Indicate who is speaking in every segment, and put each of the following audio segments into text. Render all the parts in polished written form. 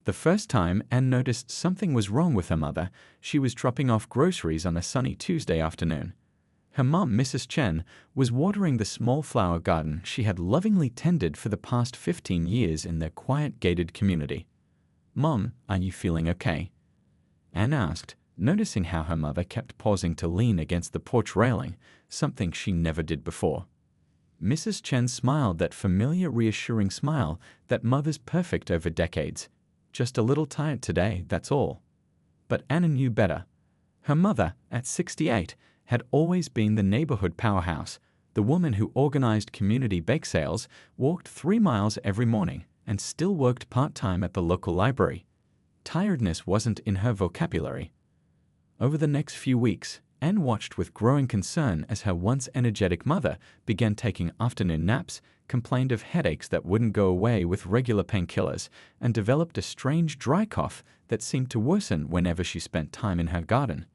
Speaker 1: The first time Anne noticed something was wrong with her mother, she was dropping off groceries on a sunny Tuesday afternoon. Her mom, Mrs. Chen, was watering the small flower garden she had lovingly tended for the past 15 years in their quiet gated community. "Mom, are you feeling okay?" Anne asked, noticing how her mother kept pausing to lean against the porch railing, something she never did before. Mrs. Chen smiled that familiar reassuring smile that mothers perfect over decades. "Just a little tired today, that's all." But Anna knew better. Her mother, at 68, had always been the neighborhood powerhouse, the woman who organized community bake sales, walked 3 miles every morning, and still worked part-time at the local library. Tiredness wasn't in her vocabulary. Over the next few weeks, Anne watched with growing concern as her once energetic mother began taking afternoon naps, complained of headaches that wouldn't go away with regular painkillers, and developed a strange dry cough that seemed to worsen whenever she spent time in her garden.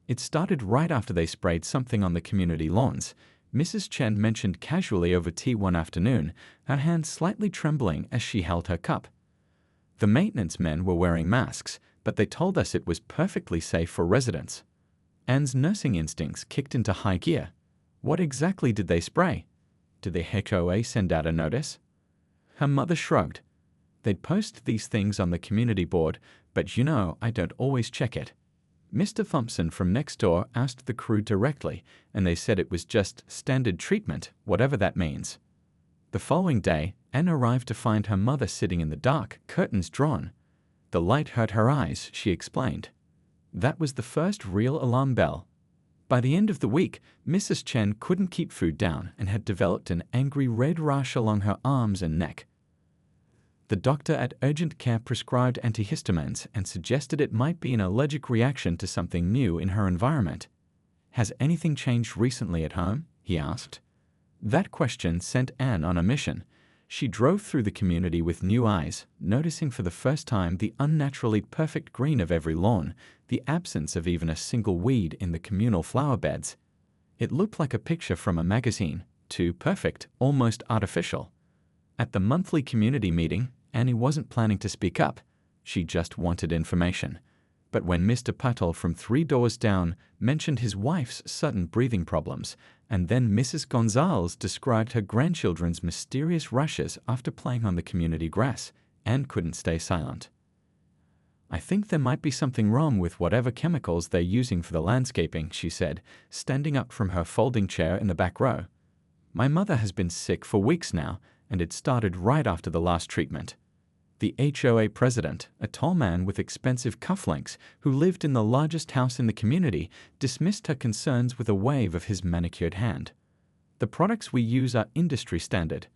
Speaker 1: It started right after they sprayed something on the community lawns. Mrs. Chen mentioned casually over tea one afternoon, her hand slightly trembling as she held her cup. "The maintenance men were wearing masks, but they told us it was perfectly safe for residents." Anne's nursing instincts kicked into high gear. What exactly did they spray? Did the HOA send out a notice? Her mother shrugged. "They'd post these things on the community board, but you know I don't always check it." Mr. Thompson from next door asked the crew directly, and they said it was just standard treatment, whatever that means. The following day, Anne arrived to find her mother sitting in the dark, curtains drawn. "The light hurt her eyes," she explained. That was the first real alarm bell. By the end of the week, Mrs. Chen couldn't keep food down and had developed an angry red rash along her arms and neck. The doctor at urgent care prescribed antihistamines and suggested it might be an allergic reaction to something new in her environment. "Has anything changed recently at home?" he asked. That question sent Anne on a mission. She drove through the community with new eyes, noticing for the first time the unnaturally perfect green of every lawn, the absence of even a single weed in the communal flower beds. It looked like a picture from a magazine, too perfect, almost artificial. At the monthly community meeting, Annie wasn't planning to speak up. She just wanted information. But when Mr. Patel from 3 doors down mentioned his wife's sudden breathing problems, and then Mrs. Gonzalez described her grandchildren's mysterious rushes after playing on the community grass, Anne couldn't stay silent. "I think there might be something wrong with whatever chemicals they're using for the landscaping," she said, standing up from her folding chair in the back row. "My mother has been sick for weeks now, and it started right after the last treatment." The HOA president, a tall man with expensive cufflinks who lived in the largest house in the community, dismissed her concerns with a wave of his manicured hand. "The products we use are industry standard.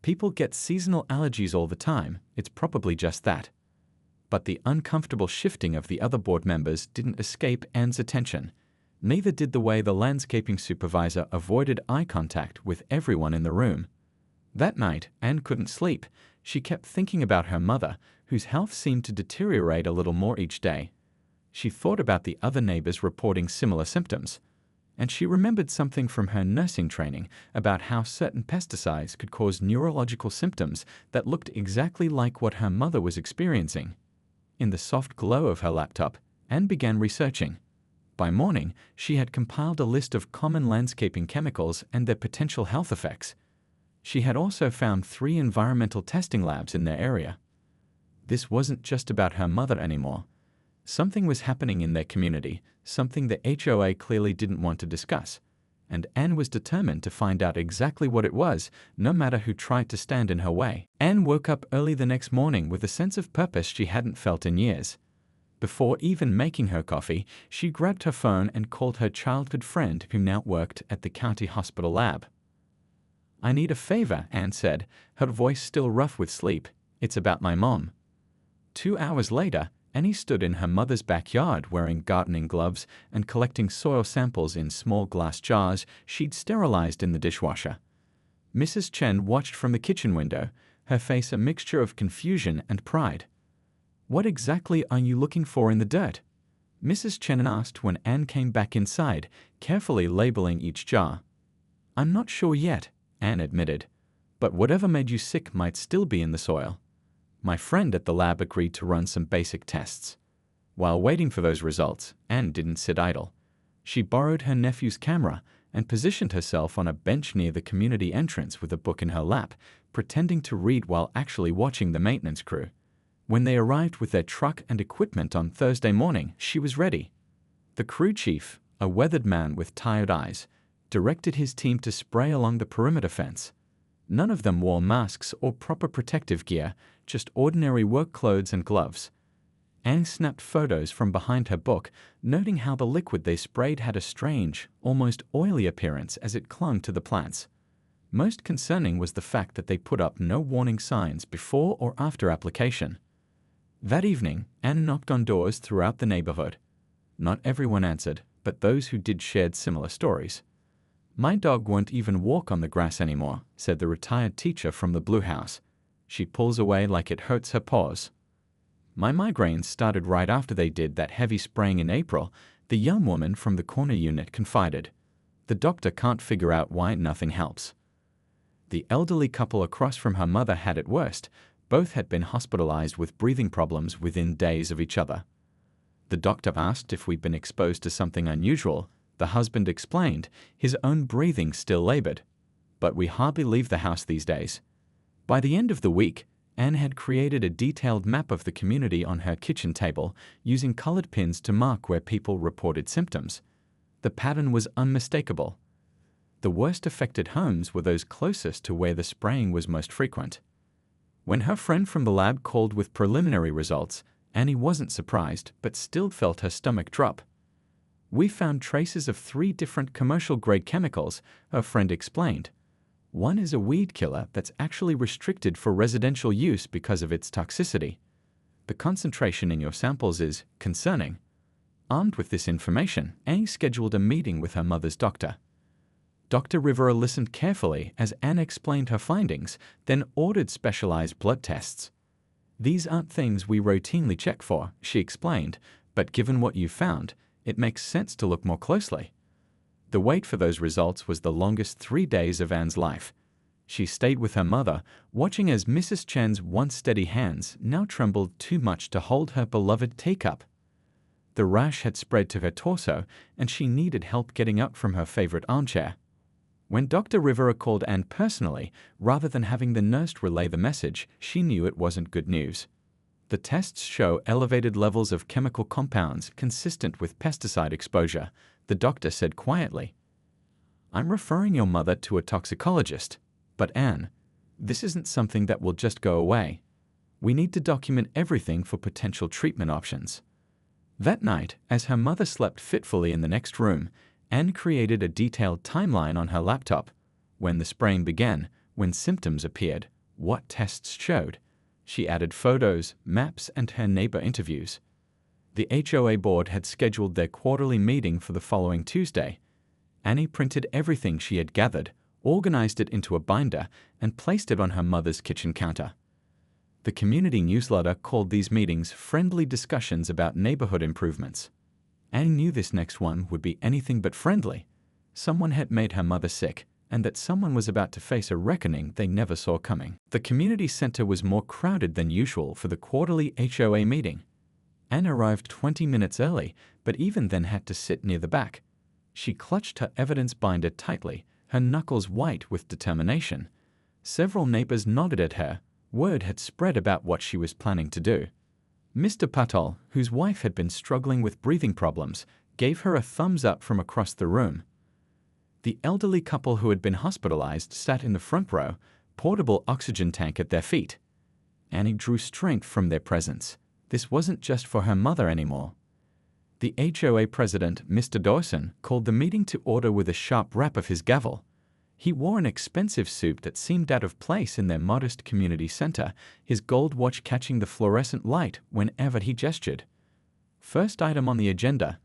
Speaker 1: People get seasonal allergies all the time, it's probably just that." But the uncomfortable shifting of the other board members didn't escape Anne's attention. Neither did the way the landscaping supervisor avoided eye contact with everyone in the room. That night, Anne couldn't sleep. She kept thinking about her mother, whose health seemed to deteriorate a little more each day. She thought about the other neighbors reporting similar symptoms. And she remembered something from her nursing training about how certain pesticides could cause neurological symptoms that looked exactly like what her mother was experiencing. In the soft glow of her laptop, Anne began researching. By morning, she had compiled a list of common landscaping chemicals and their potential health effects. She had also found 3 environmental testing labs in their area. This wasn't just about her mother anymore. Something was happening in their community, something the HOA clearly didn't want to discuss, and Anne was determined to find out exactly what it was, no matter who tried to stand in her way. Anne woke up early the next morning with a sense of purpose she hadn't felt in years. Before even making her coffee, she grabbed her phone and called her childhood friend who now worked at the county hospital lab. "I need a favor," Anne said, her voice still rough with sleep. "It's about my mom." 2 hours later, Annie stood in her mother's backyard wearing gardening gloves and collecting soil samples in small glass jars she'd sterilized in the dishwasher. Mrs. Chen watched from the kitchen window, her face a mixture of confusion and pride. "What exactly are you looking for in the dirt?" Mrs. Chen asked when Anne came back inside, carefully labeling each jar. "I'm not sure yet," Anne admitted, "but whatever made you sick might still be in the soil." My friend at the lab agreed to run some basic tests. While waiting for those results, Anne didn't sit idle. She borrowed her nephew's camera and positioned herself on a bench near the community entrance with a book in her lap, pretending to read while actually watching the maintenance crew. When they arrived with their truck and equipment on Thursday morning, she was ready. The crew chief, a weathered man with tired eyes, directed his team to spray along the perimeter fence. None of them wore masks or proper protective gear, just ordinary work clothes and gloves. Anne snapped photos from behind her book, noting how the liquid they sprayed had a strange, almost oily appearance as it clung to the plants. Most concerning was the fact that they put up no warning signs before or after application. That evening, Anne knocked on doors throughout the neighborhood. Not everyone answered, but those who did shared similar stories. "My dog won't even walk on the grass anymore," said the retired teacher from the Blue House. "She pulls away like it hurts her paws." "My migraines started right after they did that heavy spraying in April," the young woman from the corner unit confided. "The doctor can't figure out why nothing helps." The elderly couple across from her mother had it worst. Both had been hospitalized with breathing problems within days of each other. The doctor asked if we'd been exposed to something unusual. The husband explained, his own breathing still labored. "But we hardly leave the house these days." By the end of the week, Anne had created a detailed map of the community on her kitchen table, using colored pins to mark where people reported symptoms. The pattern was unmistakable. The worst affected homes were those closest to where the spraying was most frequent. When her friend from the lab called with preliminary results, Annie wasn't surprised, but still felt her stomach drop. "We found traces of 3 different commercial-grade chemicals," her friend explained. "One is a weed killer that's actually restricted for residential use because of its toxicity. The concentration in your samples is concerning." Armed with this information, Annie scheduled a meeting with her mother's doctor. Dr. Rivera listened carefully as Anne explained her findings, then ordered specialized blood tests. "These aren't things we routinely check for," she explained, "but given what you found, it makes sense to look more closely." The wait for those results was the longest 3 days of Anne's life. She stayed with her mother, watching as Mrs. Chen's once steady hands now trembled too much to hold her beloved teacup. The rash had spread to her torso, and she needed help getting up from her favorite armchair. When Dr. Rivera called Anne personally, rather than having the nurse relay the message, she knew it wasn't good news. "The tests show elevated levels of chemical compounds consistent with pesticide exposure," the doctor said quietly. "I'm referring your mother to a toxicologist. But Anne, this isn't something that will just go away. We need to document everything for potential treatment options." That night, as her mother slept fitfully in the next room, Anne created a detailed timeline on her laptop. When the spraying began, when symptoms appeared, what tests showed. She added photos, maps, and her neighbor interviews. The HOA board had scheduled their quarterly meeting for the following Tuesday. Annie printed everything she had gathered, organized it into a binder, and placed it on her mother's kitchen counter. The community newsletter called these meetings friendly discussions about neighborhood improvements. Annie knew this next one would be anything but friendly. Someone had made her mother sick, and that someone was about to face a reckoning they never saw coming. The community center was more crowded than usual for the quarterly HOA meeting. Anne arrived 20 minutes early, but even then had to sit near the back. She clutched her evidence binder tightly, her knuckles white with determination. Several neighbors nodded at her. Word had spread about what she was planning to do. Mr. Patel, whose wife had been struggling with breathing problems, gave her a thumbs up from across the room. The elderly couple who had been hospitalized sat in the front row, portable oxygen tank at their feet. Annie drew strength from their presence. This wasn't just for her mother anymore. The HOA president, Mr. Dawson, called the meeting to order with a sharp rap of his gavel. He wore an expensive suit that seemed out of place in their modest community center, his gold watch catching the fluorescent light whenever he gestured. "First item on the agenda,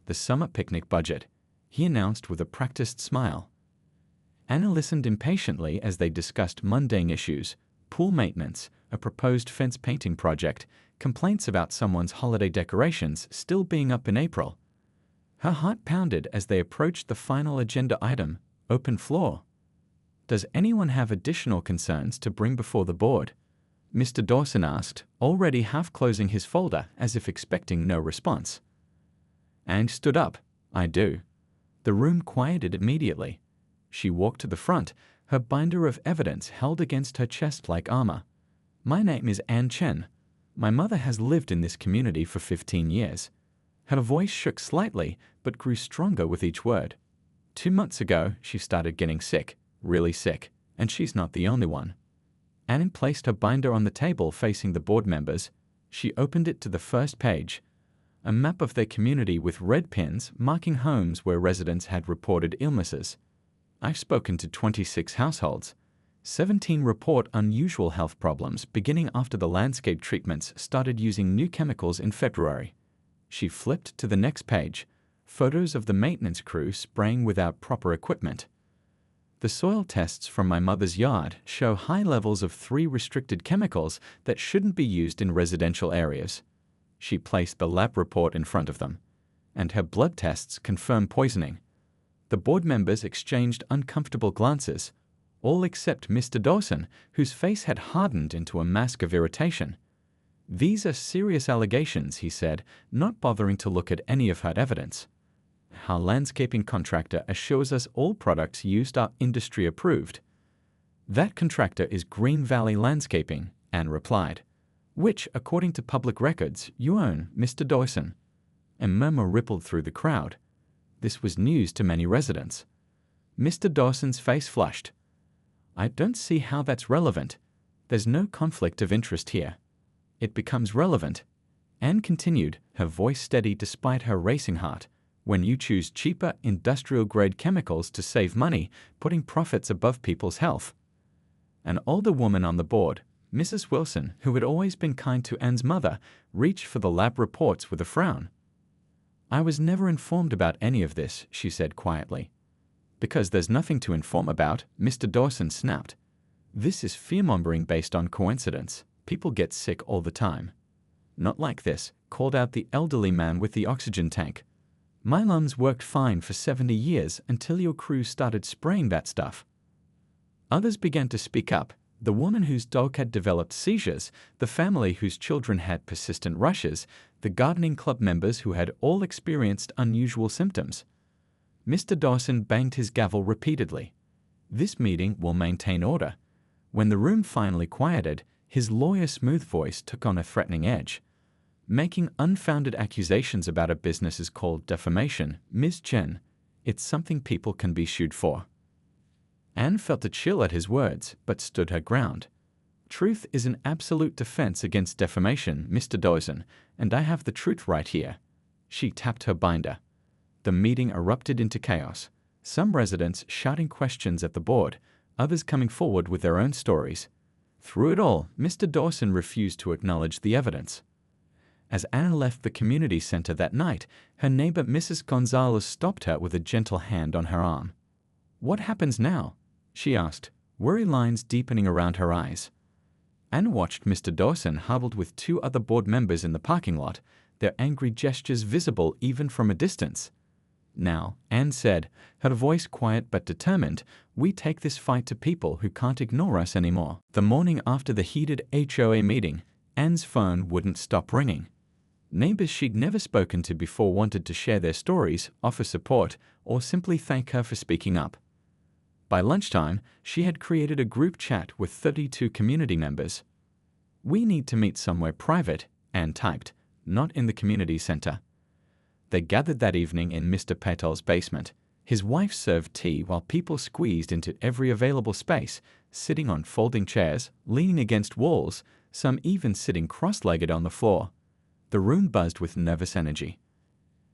Speaker 1: the summer picnic budget," he announced with a practiced smile. Anna listened impatiently as they discussed mundane issues, pool maintenance, a proposed fence painting project, complaints about someone's holiday decorations still being up in April. Her heart pounded as they approached the final agenda item, open floor. Does anyone have additional concerns to bring before the board? Mr. Dawson asked, already half closing his folder as if expecting no response. Anne stood up. I do. The room quieted immediately. She walked to the front, her binder of evidence held against her chest like armor. My name is Anne Chen. My mother has lived in this community for 15 years. Her voice shook slightly, but grew stronger with each word. 2 months ago, she started getting sick, really sick, and she's not the only one. Anne placed her binder on the table facing the board members. She opened it to the first page, a map of their community with red pins marking homes where residents had reported illnesses. I've spoken to 26 households. 17 report unusual health problems beginning after the landscape treatments started using new chemicals in February. She flipped to the next page, photos of the maintenance crew spraying without proper equipment. The soil tests from my mother's yard show high levels of 3 restricted chemicals that shouldn't be used in residential areas. She placed the lab report in front of them, and her blood tests confirm poisoning. The board members exchanged uncomfortable glances, all except Mr. Dawson, whose face had hardened into a mask of irritation. These are serious allegations, he said, not bothering to look at any of her evidence. Our landscaping contractor assures us all products used are industry approved. That contractor is Green Valley Landscaping, Anne replied, which, according to public records, you own, Mr. Dawson. A murmur rippled through the crowd. This was news to many residents. Mr. Dawson's face flushed. I don't see how that's relevant. There's no conflict of interest here. It becomes relevant. Anne continued, her voice steady despite her racing heart, when you choose cheaper industrial-grade chemicals to save money, putting profits above people's health. An older woman on the board, Mrs. Wilson, who had always been kind to Anne's mother, reached for the lab reports with a frown. I was never informed about any of this, she said quietly. Because there's nothing to inform about, Mr. Dawson snapped. This is fear-mongering based on coincidence. People get sick all the time. Not like this, called out the elderly man with the oxygen tank. My lungs worked fine for 70 years until your crew started spraying that stuff. Others began to speak up. The woman whose dog had developed seizures, the family whose children had persistent rushes, the gardening club members who had all experienced unusual symptoms. Mr. Dawson banged his gavel repeatedly. This meeting will maintain order. When the room finally quieted, his lawyer's smooth voice took on a threatening edge. Making unfounded accusations about a business is called defamation, Ms. Chen. It's something people can be sued for. Anne felt a chill at his words, but stood her ground. Truth is an absolute defense against defamation, Mr. Dawson, and I have the truth right here. She tapped her binder. The meeting erupted into chaos, some residents shouting questions at the board, others coming forward with their own stories. Through it all, Mr. Dawson refused to acknowledge the evidence. As Anne left the community center that night, her neighbor Mrs. Gonzalez stopped her with a gentle hand on her arm. What happens now? She asked, worry lines deepening around her eyes. Anne watched Mr. Dawson huddled with 2 other board members in the parking lot, their angry gestures visible even from a distance. Now, Anne said, her voice quiet but determined, we take this fight to people who can't ignore us anymore. The morning after the heated HOA meeting, Anne's phone wouldn't stop ringing. Neighbors she'd never spoken to before wanted to share their stories, offer support, or simply thank her for speaking up. By lunchtime, she had created a group chat with 32 community members. We need to meet somewhere private, Anne typed, not in the community center. They gathered that evening in Mr. Patel's basement. His wife served tea while people squeezed into every available space, sitting on folding chairs, leaning against walls, some even sitting cross-legged on the floor. The room buzzed with nervous energy.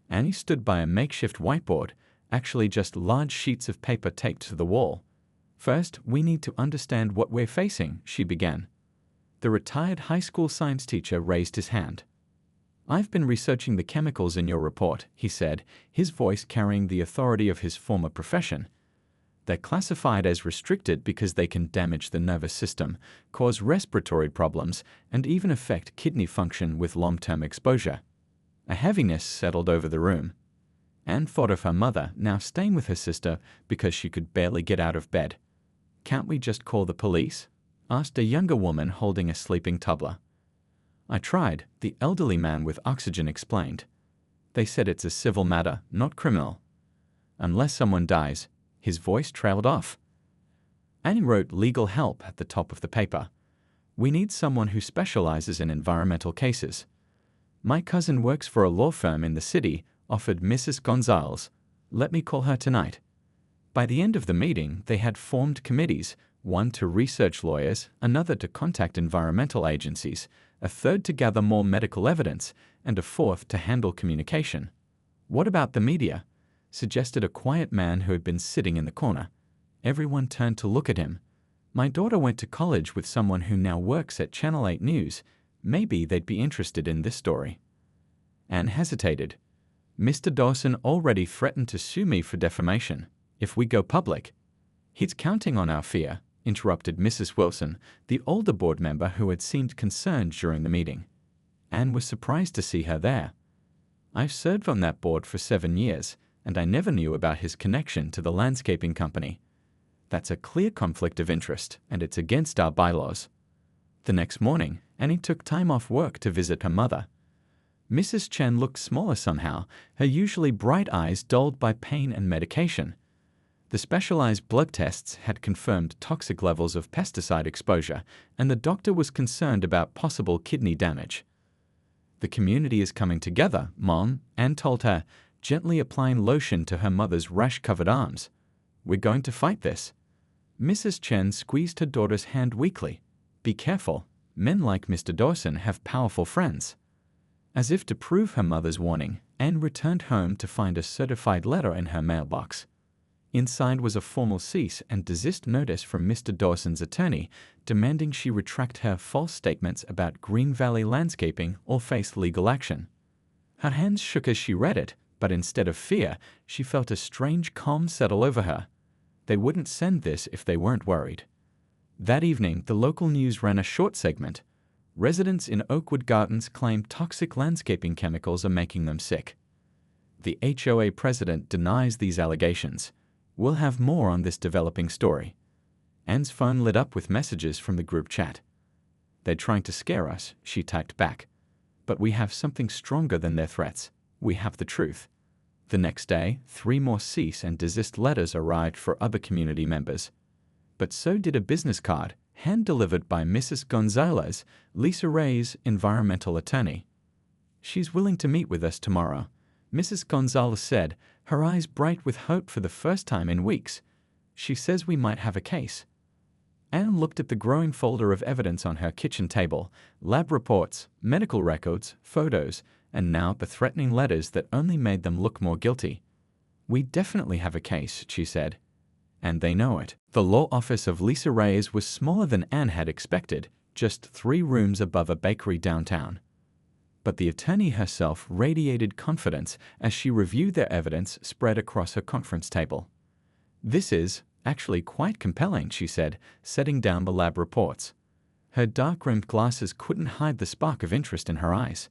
Speaker 1: Annie stood by a makeshift whiteboard, actually just large sheets of paper taped to the wall. First, we need to understand what we're facing, she began. The retired high school science teacher raised his hand. I've been researching the chemicals in your report, he said, his voice carrying the authority of his former profession. They're classified as restricted because they can damage the nervous system, cause respiratory problems, and even affect kidney function with long-term exposure. A heaviness settled over the room. Anne thought of her mother, now staying with her sister because she could barely get out of bed. Can't we just call the police? asked a younger woman holding a sleeping toddler. I tried, the elderly man with oxygen explained. They said it's a civil matter, not criminal. Unless someone dies. His voice trailed off. Annie wrote legal help at the top of the paper. We need someone who specializes in environmental cases. My cousin works for a law firm in the city, offered Mrs. Gonzalez. Let me call her tonight. By the end of the meeting, they had formed committees, one to research lawyers, another to contact environmental agencies, a third to gather more medical evidence, and a fourth to handle communication. What about the media? Suggested a quiet man who had been sitting in the corner. Everyone turned to look at him. My daughter went to college with someone who now works at Channel 8 News. Maybe they'd be interested in this story. Anne hesitated. Mr. Dawson already threatened to sue me for defamation if we go public. He's counting on our fear, interrupted Mrs. Wilson, the older board member who had seemed concerned during the meeting. Anne was surprised to see her there. I've served on that board for 7 years, and I never knew about his connection to the landscaping company. That's a clear conflict of interest, and it's against our bylaws. The next morning, Annie took time off work to visit her mother. Mrs. Chen looked smaller somehow, her usually bright eyes dulled by pain and medication. The specialized blood tests had confirmed toxic levels of pesticide exposure, and the doctor was concerned about possible kidney damage. The community is coming together, Mom, Anne told her, gently applying lotion to her mother's rash-covered arms. We're going to fight this. Mrs. Chen squeezed her daughter's hand weakly. Be careful. Men like Mr. Dawson have powerful friends. As if to prove her mother's warning, Anne returned home to find a certified letter in her mailbox. Inside was a formal cease and desist notice from Mr. Dawson's attorney, demanding she retract her false statements about Green Valley landscaping or face legal action. Her hands shook as she read it, but instead of fear, she felt a strange calm settle over her. They wouldn't send this if they weren't worried. That evening, the local news ran a short segment. Residents in Oakwood Gardens claim toxic landscaping chemicals are making them sick. The HOA president denies these allegations. We'll have more on this developing story. Anne's phone lit up with messages from the group chat. They're trying to scare us, she typed back. But we have something stronger than their threats. We have the truth. The next day, 3 more cease and desist letters arrived for other community members. But so did a business card, hand-delivered by Mrs. Gonzalez, Lisa Ray's environmental attorney. She's willing to meet with us tomorrow, Mrs. Gonzalez said, her eyes bright with hope for the first time in weeks. She says we might have a case. Anne looked at the growing folder of evidence on her kitchen table, lab reports, medical records, photos, and now the threatening letters that only made them look more guilty. We definitely have a case, she said. And they know it. The law office of Lisa Reyes was smaller than Anne had expected, just 3 rooms above a bakery downtown. But the attorney herself radiated confidence as she reviewed their evidence spread across her conference table. This is actually quite compelling, she said, setting down the lab reports. Her dark-rimmed glasses couldn't hide the spark of interest in her eyes,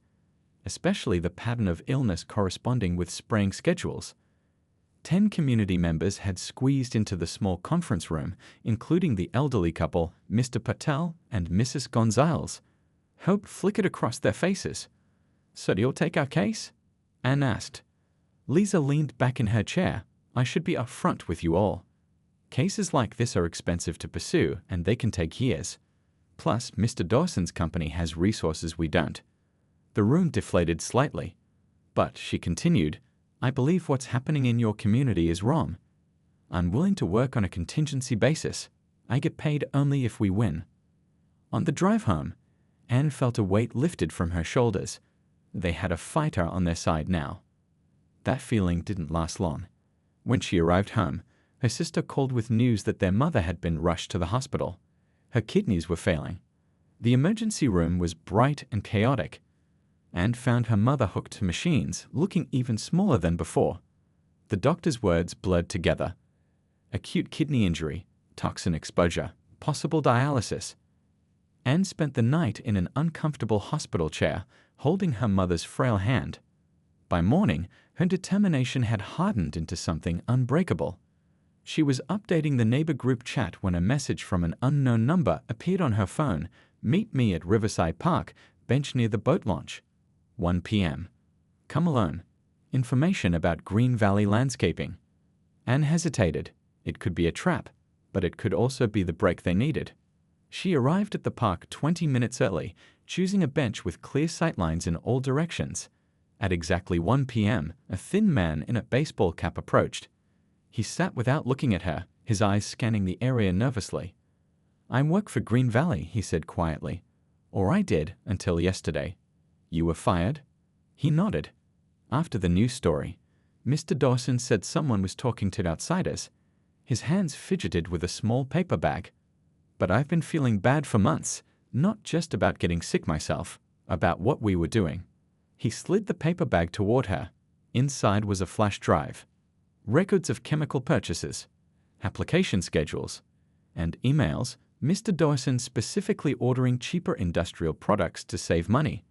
Speaker 1: especially the pattern of illness corresponding with spraying schedules. 10 community members had squeezed into the small conference room, including the elderly couple, Mr. Patel and Mrs. Gonzalez. Hope flickered across their faces. So you'll take our case? Anne asked. Lisa leaned back in her chair. I should be upfront with you all. Cases like this are expensive to pursue, and they can take years. Plus, Mr. Dawson's company has resources we don't. The room deflated slightly. But, she continued, I believe what's happening in your community is wrong. I'm willing to work on a contingency basis. I get paid only if we win. On the drive home, Anne felt a weight lifted from her shoulders. They had a fighter on their side now. That feeling didn't last long. When she arrived home, her sister called with news that their mother had been rushed to the hospital. Her kidneys were failing. The emergency room was bright and chaotic. Anne found her mother hooked to machines, looking even smaller than before. The doctor's words blurred together. Acute kidney injury, toxin exposure, possible dialysis. Anne spent the night in an uncomfortable hospital chair, holding her mother's frail hand. By morning, her determination had hardened into something unbreakable. She was updating the neighbor group chat when a message from an unknown number appeared on her phone. Meet me at Riverside Park, bench near the boat launch. 1 p.m. Come alone. Information about Green Valley landscaping. Anne hesitated. It could be a trap, but it could also be the break they needed. She arrived at the park 20 minutes early, choosing a bench with clear sightlines in all directions. At exactly 1 p.m., a thin man in a baseball cap approached. He sat without looking at her, his eyes scanning the area nervously. "I work for Green Valley," he said quietly. "Or I did, until yesterday." "You were fired?" He nodded. After the news story, Mr. Dawson said someone was talking to outsiders. His hands fidgeted with a small paper bag. "But I've been feeling bad for months, not just about getting sick myself, about what we were doing." He slid the paper bag toward her. Inside was a flash drive. Records of chemical purchases, application schedules, and emails, Mr. Dawson specifically ordering cheaper industrial products to save money.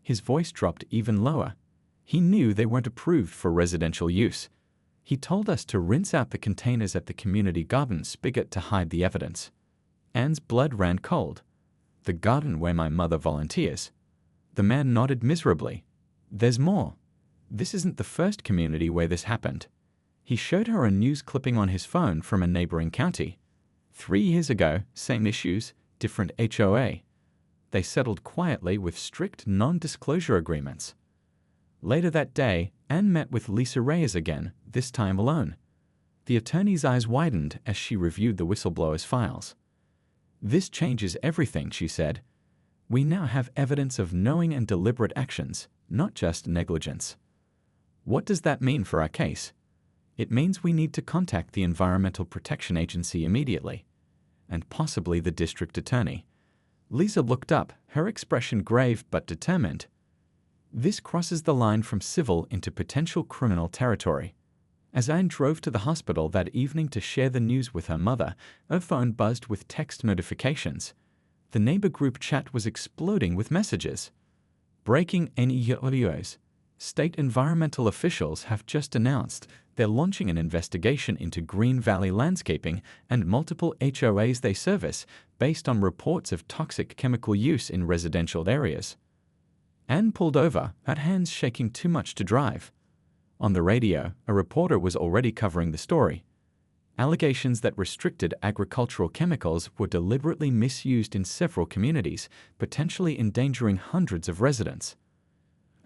Speaker 1: His voice dropped even lower. He knew they weren't approved for residential use. He told us to rinse out the containers at the community garden spigot to hide the evidence. Anne's blood ran cold. "The garden where my mother volunteers." The man nodded miserably. "There's more. This isn't the first community where this happened." He showed her a news clipping on his phone from a neighboring county. 3 years ago, same issues, different HOA. They settled quietly with strict non-disclosure agreements. Later that day, Anne met with Lisa Reyes again, this time alone. The attorney's eyes widened as she reviewed the whistleblower's files. "This changes everything," she said. "We now have evidence of knowing and deliberate actions, not just negligence." "What does that mean for our case?" "It means we need to contact the Environmental Protection Agency immediately, and possibly the district attorney." Lisa looked up, her expression grave but determined. "This crosses the line from civil into potential criminal territory." As Anne drove to the hospital that evening to share the news with her mother, her phone buzzed with text notifications. The neighbor group chat was exploding with messages. Breaking NEOs. State environmental officials have just announced they're launching an investigation into Green Valley landscaping and multiple HOAs they service based on reports of toxic chemical use in residential areas. Anne pulled over, her hands shaking too much to drive. On the radio, a reporter was already covering the story. Allegations that restricted agricultural chemicals were deliberately misused in several communities, potentially endangering hundreds of residents.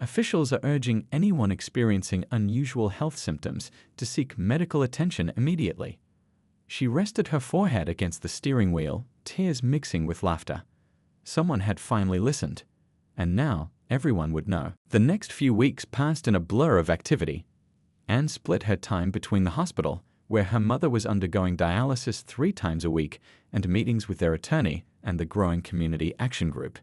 Speaker 1: Officials are urging anyone experiencing unusual health symptoms to seek medical attention immediately. She rested her forehead against the steering wheel, tears mixing with laughter. Someone had finally listened, and now everyone would know. The next few weeks passed in a blur of activity. Anne split her time between the hospital, where her mother was undergoing dialysis 3 times a week, and meetings with their attorney and the growing community action group.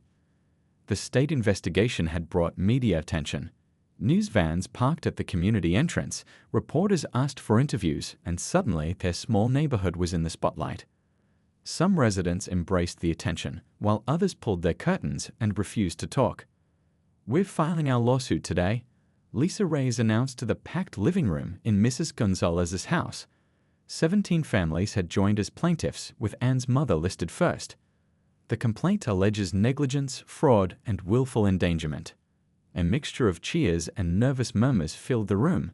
Speaker 1: The state investigation had brought media attention. News vans parked at the community entrance, reporters asked for interviews, and suddenly their small neighborhood was in the spotlight. Some residents embraced the attention, while others pulled their curtains and refused to talk. "We're filing our lawsuit today," Lisa Reyes announced to the packed living room in Mrs. Gonzalez's house. 17 families had joined as plaintiffs, with Anne's mother listed first. The complaint alleges negligence, fraud, and willful endangerment. A mixture of cheers and nervous murmurs filled the room.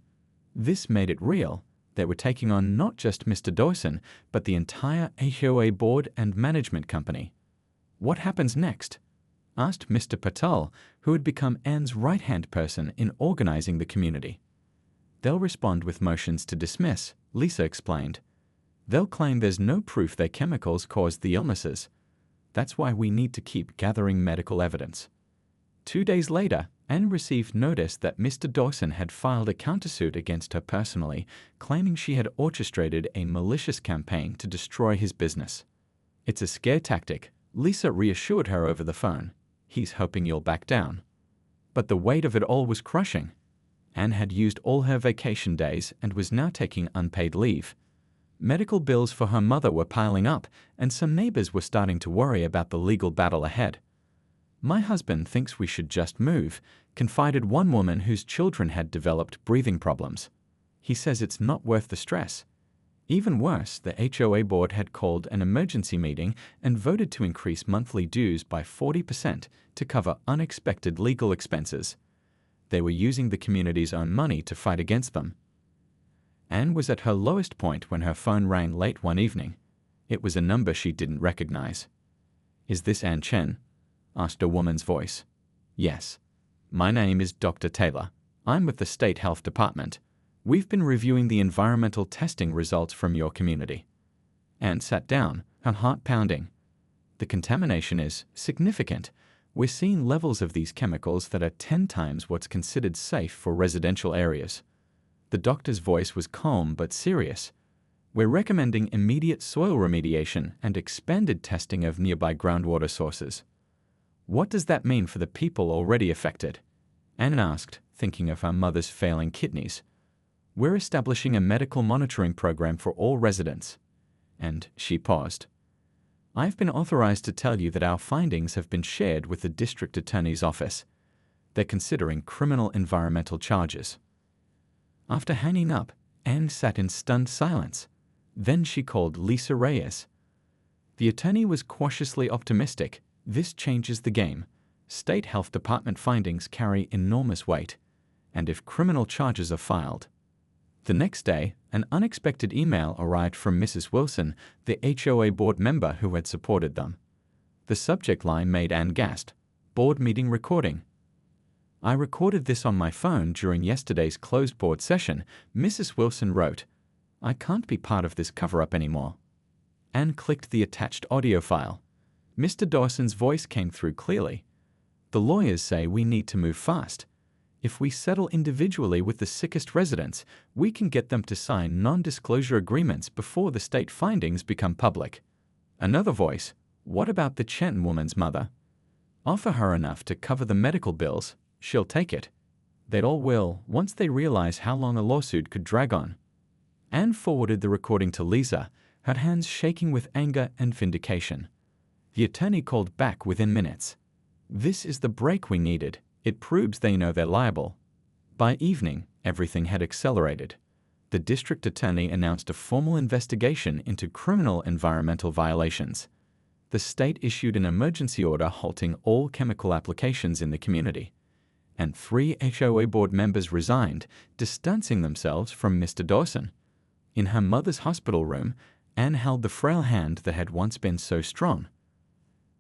Speaker 1: This made it real. They were taking on not just Mr. Dawson, but the entire HOA board and management company. "What happens next?" asked Mr. Patel, who had become Anne's right-hand person in organizing the community. "They'll respond with motions to dismiss," Lisa explained. "They'll claim there's no proof their chemicals caused the illnesses. That's why we need to keep gathering medical evidence." 2 days later, Anne received notice that Mr. Dawson had filed a countersuit against her personally, claiming she had orchestrated a malicious campaign to destroy his business. "It's a scare tactic," Lisa reassured her over the phone. "He's hoping you'll back down." But the weight of it all was crushing. Anne had used all her vacation days and was now taking unpaid leave. Medical bills for her mother were piling up, and some neighbors were starting to worry about the legal battle ahead. "My husband thinks we should just move," confided one woman whose children had developed breathing problems. "He says it's not worth the stress. Even worse, the HOA board had called an emergency meeting and voted to increase monthly dues by 40% to cover unexpected legal expenses. They were using the community's own money to fight against them. Anne was at her lowest point when her phone rang late one evening. It was a number she didn't recognize. "Is this Anne Chen?" asked a woman's voice. "Yes. My name is Dr. Taylor. I'm with the State Health Department. We've been reviewing the environmental testing results from your community." Anne sat down, her heart pounding. "The contamination is significant. We're seeing levels of these chemicals that are 10 times what's considered safe for residential areas." The doctor's voice was calm but serious. "We're recommending immediate soil remediation and expanded testing of nearby groundwater sources." "What does that mean for the people already affected?" Anne asked, thinking of her mother's failing kidneys. "We're establishing a medical monitoring program for all residents." And she paused. "I've been authorized to tell you that our findings have been shared with the district attorney's office. They're considering criminal environmental charges." After hanging up, Anne sat in stunned silence. Then she called Lisa Reyes. The attorney was cautiously optimistic. "This changes the game. State Health Department findings carry enormous weight, and if criminal charges are filed." The next day, an unexpected email arrived from Mrs. Wilson, the HOA board member who had supported them. The subject line made Anne gasp. "Board meeting recording." "I recorded this on my phone during yesterday's closed board session," Mrs. Wilson wrote. "I can't be part of this cover-up anymore." Anne clicked the attached audio file. Mr. Dawson's voice came through clearly. "The lawyers say we need to move fast. If we settle individually with the sickest residents, we can get them to sign non-disclosure agreements before the state findings become public." Another voice. "What about the Chen woman's mother? Offer her enough to cover the medical bills. She'll take it. They all will, once they realize how long a lawsuit could drag on." Anne forwarded the recording to Lisa, her hands shaking with anger and vindication. The attorney called back within minutes. "This is the break we needed. It proves they know they're liable." By evening, everything had accelerated. The district attorney announced a formal investigation into criminal environmental violations. The state issued an emergency order halting all chemical applications in the community. And 3 HOA board members resigned, distancing themselves from Mr. Dawson. In her mother's hospital room, Anne held the frail hand that had once been so strong.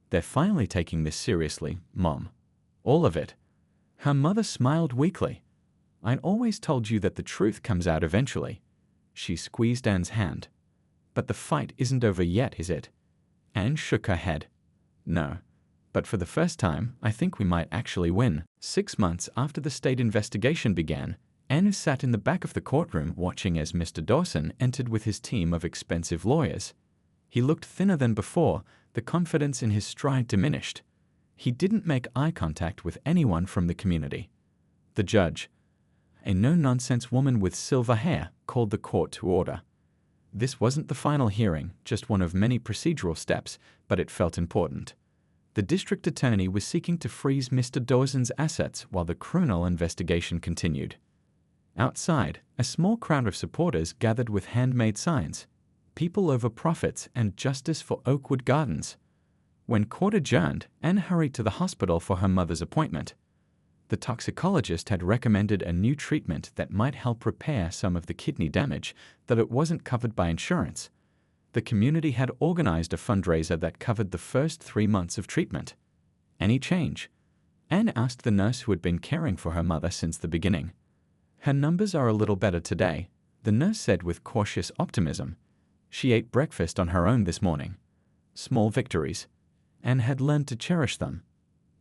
Speaker 1: "They're finally taking this seriously, Mom. All of it." Her mother smiled weakly. "I'd always told you that the truth comes out eventually." She squeezed Anne's hand. "But the fight isn't over yet, is it?" Anne shook her head. "No. But for the first time, I think we might actually win." 6 months after the state investigation began, Anne sat in the back of the courtroom watching as Mr. Dawson entered with his team of expensive lawyers. He looked thinner than before, the confidence in his stride diminished. He didn't make eye contact with anyone from the community. The judge, a no-nonsense woman with silver hair, called the court to order. This wasn't the final hearing, just one of many procedural steps, but it felt important. The district attorney was seeking to freeze Mr. Dawson's assets while the criminal investigation continued. Outside, a small crowd of supporters gathered with handmade signs, "People over profits and justice for Oakwood Gardens." When court adjourned, Anne hurried to the hospital for her mother's appointment. The toxicologist had recommended a new treatment that might help repair some of the kidney damage, though it wasn't covered by insurance. The community had organized a fundraiser that covered the first 3 months of treatment. "Any change?" Anne asked the nurse who had been caring for her mother since the beginning. "Her numbers are a little better today," the nurse said with cautious optimism. "She ate breakfast on her own this morning." Small victories. Anne had learned to cherish them.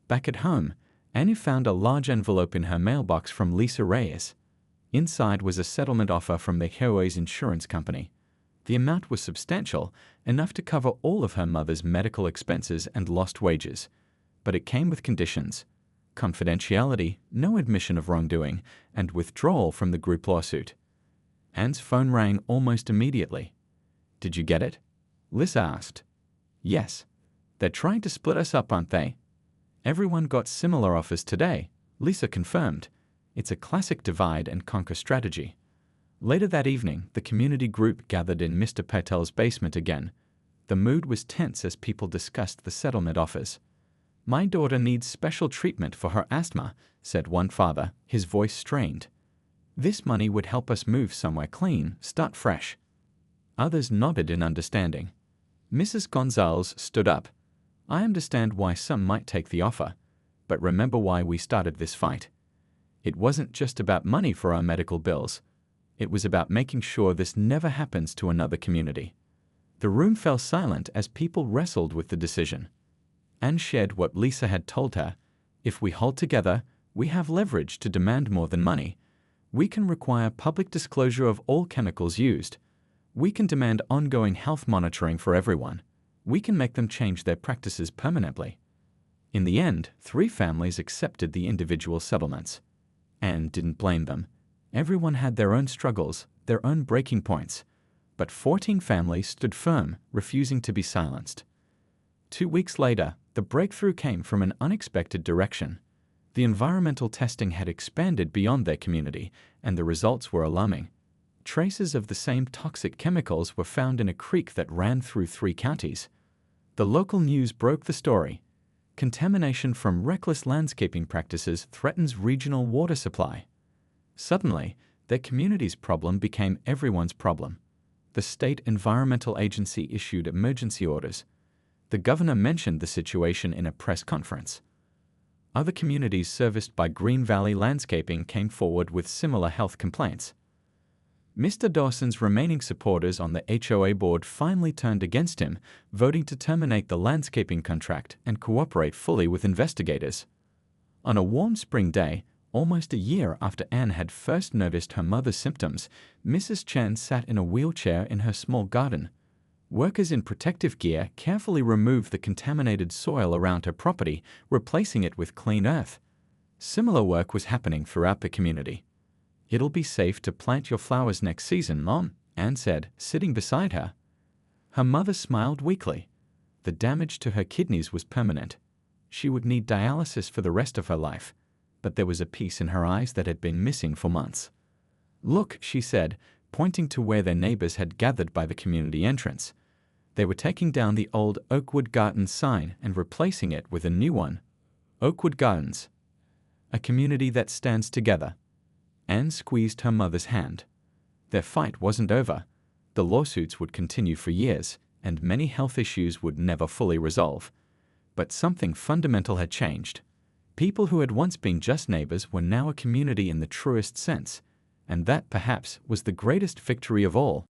Speaker 1: Back at home, Anne found a large envelope in her mailbox from Lisa Reyes. Inside was a settlement offer from the HOA's insurance company. The amount was substantial, enough to cover all of her mother's medical expenses and lost wages. But it came with conditions: confidentiality, no admission of wrongdoing, and withdrawal from the group lawsuit. Anne's phone rang almost immediately. "Did you get it?" Lisa asked. "Yes. They're trying to split us up, aren't they?" "Everyone got similar offers today," Lisa confirmed. "It's a classic divide and conquer strategy." Later that evening, the community group gathered in Mr. Patel's basement again. The mood was tense as people discussed the settlement offers. "My daughter needs special treatment for her asthma," said one father, his voice strained. "This money would help us move somewhere clean, start fresh." Others nodded in understanding. Mrs. Gonzalez stood up. "I understand why some might take the offer, but remember why we started this fight. It wasn't just about money for our medical bills. It was about making sure this never happens to another community." The room fell silent as people wrestled with the decision. Anne shared what Lisa had told her. "If we hold together, we have leverage to demand more than money. We can require public disclosure of all chemicals used. We can demand ongoing health monitoring for everyone. We can make them change their practices permanently." In the end, 3 families accepted the individual settlements. Anne didn't blame them. Everyone had their own struggles, their own breaking points. But 14 families stood firm, refusing to be silenced. 2 weeks later, the breakthrough came from an unexpected direction. The environmental testing had expanded beyond their community, and the results were alarming. Traces of the same toxic chemicals were found in a creek that ran through 3 counties. The local news broke the story. Contamination from reckless landscaping practices threatens regional water supply. Suddenly, their community's problem became everyone's problem. The state environmental agency issued emergency orders. The governor mentioned the situation in a press conference. Other communities serviced by Green Valley Landscaping came forward with similar health complaints. Mr. Dawson's remaining supporters on the HOA board finally turned against him, voting to terminate the landscaping contract and cooperate fully with investigators. On a warm spring day, almost a year after Anne had first noticed her mother's symptoms, Mrs. Chen sat in a wheelchair in her small garden. Workers in protective gear carefully removed the contaminated soil around her property, replacing it with clean earth. Similar work was happening throughout the community. "It'll be safe to plant your flowers next season, Mom," Anne said, sitting beside her. Her mother smiled weakly. The damage to her kidneys was permanent. She would need dialysis for the rest of her life, but there was a peace in her eyes that had been missing for months. "Look," she said, pointing to where their neighbors had gathered by the community entrance. They were taking down the old Oakwood Gardens sign and replacing it with a new one. "Oakwood Gardens, a community that stands together." Anne squeezed her mother's hand. Their fight wasn't over. The lawsuits would continue for years, and many health issues would never fully resolve. But something fundamental had changed. People who had once been just neighbors were now a community in the truest sense, and that perhaps was the greatest victory of all.